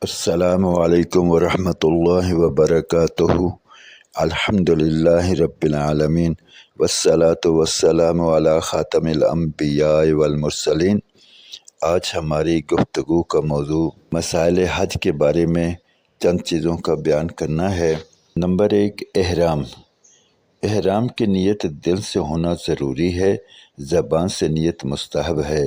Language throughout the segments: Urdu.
السلام علیکم ورحمۃ اللہ وبرکاتہ۔ الحمدللہ رب العالمین والصلاة والسلام علی خاتم الانبیاء والمرسلین۔ آج ہماری گفتگو کا موضوع مسائل حج کے بارے میں چند چیزوں کا بیان کرنا ہے۔ نمبر 1، احرام۔ احرام کی نیت دل سے ہونا ضروری ہے، زبان سے نیت مستحب ہے۔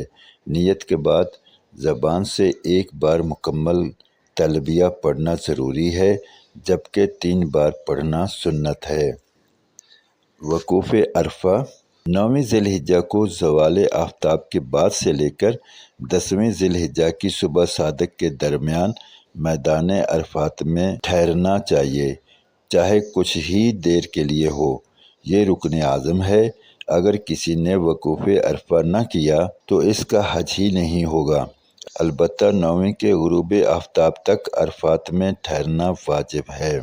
نیت کے بعد زبان سے ایک بار مکمل تلبیہ پڑھنا ضروری ہے، جبکہ 3 بار پڑھنا سنت ہے۔ وقوف عرفہ۔ 9ویں ذی الحجہ کو زوال آفتاب کے بعد سے لے کر 10ویں ذی الحجہ کی صبح صادق کے درمیان میدان عرفات میں ٹھہرنا چاہیے، چاہے کچھ ہی دیر کے لیے ہو۔ یہ رکن اعظم ہے۔ اگر کسی نے وقوف عرفہ نہ کیا تو اس کا حج ہی نہیں ہوگا۔ البتہ 9ویں کے غروب آفتاب تک عرفات میں ٹھہرنا واجب ہے۔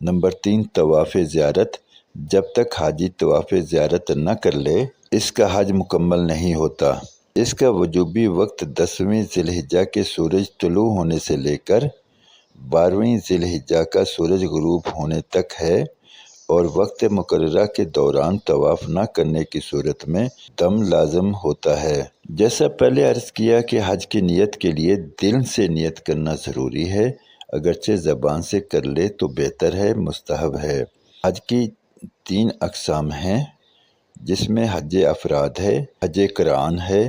نمبر 3، طواف زیارت۔ جب تک حاجی طواف زیارت نہ کر لے، اس کا حج مکمل نہیں ہوتا۔ اس کا وجوبی وقت 10ویں ذی الحجہ کے سورج طلوع ہونے سے لے کر 12ویں ذی الحجہ کا سورج غروب ہونے تک ہے، اور وقت مقررہ کے دوران طواف نہ کرنے کی صورت میں دم لازم ہوتا ہے۔ جیسا پہلے عرض کیا کہ حج کی نیت کے لیے دل سے نیت کرنا ضروری ہے، اگرچہ زبان سے کر لے تو بہتر ہے، مستحب ہے۔ حج کی 3 اقسام ہیں، جس میں حج افراد ہے، حج قران ہے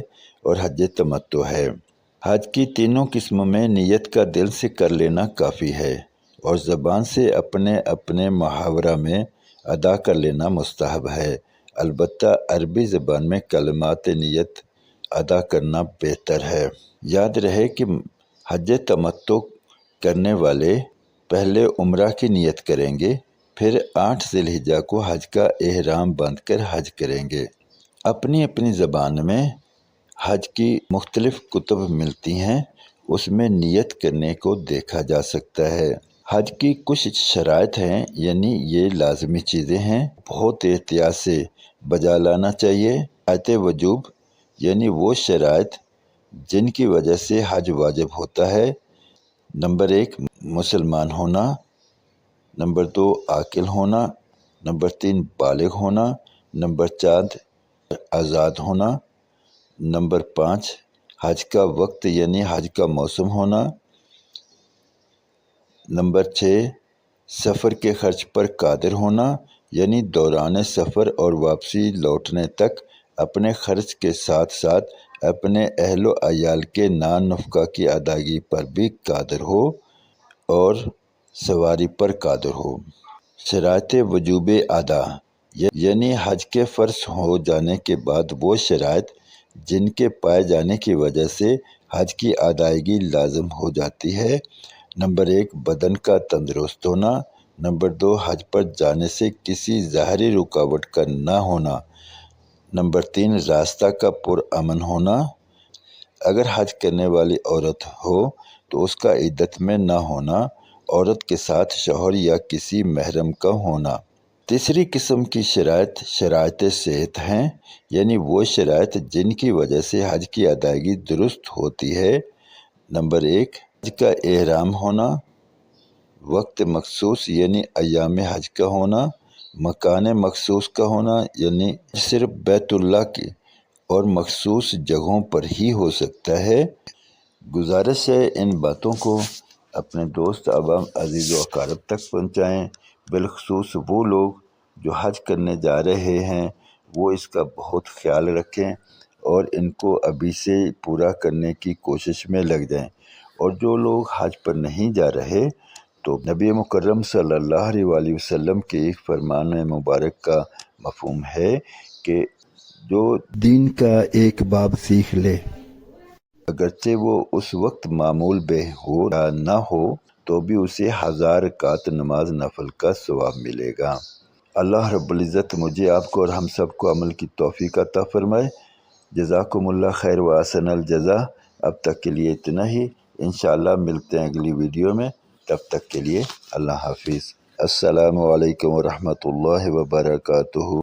اور حج تمتع ہے۔ حج کی تینوں قسموں میں نیت کا دل سے کر لینا کافی ہے، اور زبان سے اپنے اپنے محاورہ میں ادا کر لینا مستحب ہے۔ البتہ عربی زبان میں کلمات نیت ادا کرنا بہتر ہے۔ یاد رہے کہ حج تمتع کرنے والے پہلے عمرہ کی نیت کریں گے، پھر 8 ذی الحجہ کو حج کا احرام باندھ کر حج کریں گے۔ اپنی اپنی زبان میں حج کی مختلف کتب ملتی ہیں، اس میں نیت کرنے کو دیکھا جا سکتا ہے۔ حج کی کچھ شرائط ہیں، یعنی یہ لازمی چیزیں ہیں، بہت احتیاط سے بجا لانا چاہیے۔ شرائط وجوب، یعنی وہ شرائط جن کی وجہ سے حج واجب ہوتا ہے۔ نمبر 1، مسلمان ہونا۔ نمبر 2، عاقل ہونا۔ نمبر 3، بالغ ہونا۔ نمبر 4، آزاد ہونا۔ نمبر 5، حج کا وقت یعنی حج کا موسم ہونا۔ نمبر 6، سفر کے خرچ پر قادر ہونا، یعنی دوران سفر اور واپسی لوٹنے تک اپنے خرچ کے ساتھ ساتھ اپنے اہل و عیال کے نان نفقہ کی ادائیگی پر بھی قادر ہو اور سواری پر قادر ہو۔ شرائط وجوب ادا، یعنی حج کے فرض ہو جانے کے بعد وہ شرائط جن کے پائے جانے کی وجہ سے حج کی ادائیگی لازم ہو جاتی ہے۔ نمبر 1، بدن کا تندرست ہونا۔ نمبر 2، حج پر جانے سے کسی ظاہری رکاوٹ کا نہ ہونا۔ نمبر 3، راستہ کا پرامن ہونا۔ اگر حج کرنے والی عورت ہو تو اس کا عدت میں نہ ہونا، عورت کے ساتھ شوہر یا کسی محرم کا ہونا۔ تیسری قسم کی شرائط صحت ہیں، یعنی وہ شرائط جن کی وجہ سے حج کی ادائیگی درست ہوتی ہے۔ نمبر 1، حج کا احرام ہونا، وقت مخصوص یعنی ایام حج کا ہونا، مکان مخصوص کا ہونا، یعنی صرف بیت اللہ کی اور مخصوص جگہوں پر ہی ہو سکتا ہے۔ گزارش ہے ان باتوں کو اپنے دوست عوام عزیز و اقارب تک پہنچائیں، بالخصوص وہ لوگ جو حج کرنے جا رہے ہیں، وہ اس کا بہت خیال رکھیں اور ان کو ابھی سے پورا کرنے کی کوشش میں لگ جائیں۔ اور جو لوگ حج پر نہیں جا رہے تو نبی مکرم صلی اللہ علیہ وآلہ وسلم کے ایک فرمان مبارک کا مفہوم ہے کہ جو دین کا ایک باب سیکھ لے، اگرچہ وہ اس وقت معمول بے ہو یا نہ ہو تو بھی اسے 1000 رکعت نماز نفل کا ثواب ملے گا۔ اللہ رب العزت مجھے، آپ کو اور ہم سب کو عمل کی توفیق عطا فرمائے۔ جزاکم اللہ خیر و احسن الجزا۔ اب تک کے لیے اتنا ہی، انشاءاللہ ملتے ہیں اگلی ویڈیو میں، تب تک کے لیے اللہ حافظ۔ السلام علیکم ورحمۃ اللہ وبرکاتہ۔